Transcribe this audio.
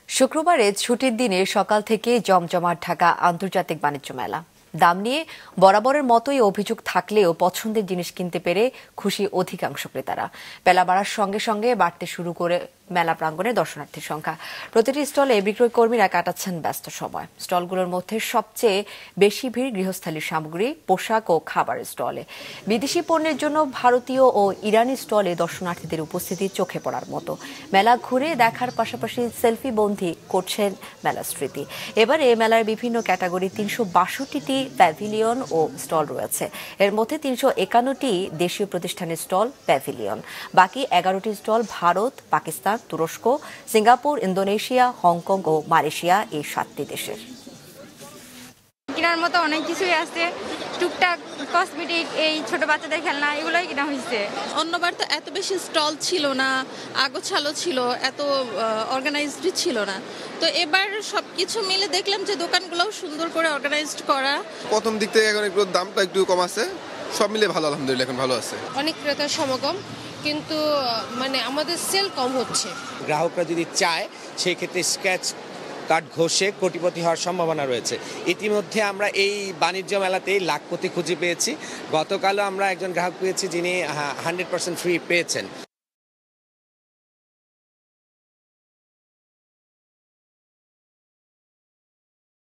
শুক্রবারে ছুটির দিনে সকাল থেকে জমজমাট ঢাকা আন্তর্জাতিক বাণিজ্য মেলা। দাম নিয়ে বরাবরের মতোই অভিযোগ থাকলেও পছন্দের জিনিস কিনতে পেরে খুশি অধিকাংশ ক্রেতারা। বেলা বাড়ার সঙ্গে সঙ্গে বাড়তে শুরু করে মেলা প্রাঙ্গণে দর্শনার্থীর সংখ্যা। প্রতিটি স্টলে বিক্রয় কর্মীরা কাটাচ্ছেন ব্যস্ত সময়। স্টলগুলোর মধ্যে সবচেয়ে বেশি ভিড় গৃহস্থালী সামগ্রী, পোশাক ও খাবারের স্টলে। বিদেশি পণ্যের জন্য ভারতীয় ও ইরানি স্টলে দর্শনার্থীদের উপস্থিতি চোখে পড়ার মতো। মেলা ঘুরে দেখার পাশাপাশি সেলফি বন্দী করছেন মেলা স্মৃতি। এবারে মেলার বিভিন্ন ক্যাটাগরি ৩৬২টি প্যাভিলিয়ন ও স্টল রয়েছে। এর মধ্যে ৩৫১টি দেশীয় প্রতিষ্ঠানের স্টল প্যাভিলিয়ন, বাকি ১১টি স্টল ভারত, পাকিস্তান, তুরস্ক, সিঙ্গাপুর, ইন্দোনেশিয়া, হংকং ও মালয়েশিয়া এই ৭টি দেশের। কেনার মতো অনেক কিছুই আছে, টুকটাক কসমেটিক, এই ছোট বাচ্চাদের খেলনা, এগুলোই কেনা হয়েছে। অন্যবার তো এত বেশি স্টল ছিল না, আগোছালো ছিল, এত অর্গানাইজড ছিল না। তো এবার সবকিছু মিলে দেখলাম যে দোকানগুলোও সুন্দর করে অর্গানাইজড করা। প্রথম দিক থেকে এখন একটু দামটা একটু কম আছে, সব মিলে ভালো, আলহামদুলিল্লাহ এখন ভালো আছে। অনেক ক্রেতার সমাগম, কিন্তু আমাদের সেল কম হচ্ছে। গ্রাহকরা যদি চায় সেই ক্ষেত্রে স্ক্র্যাচ কার্ড ঘষে কোটিপতি হওয়ার সম্ভাবনা রয়েছে। ইতিমধ্যে আমরা এই বাণিজ্য মেলাতেই লাখপতি খুঁজে পেয়েছি। গতকালও আমরা একজন গ্রাহক পেয়েছি যিনি 100% ফ্রি পেয়েছেন।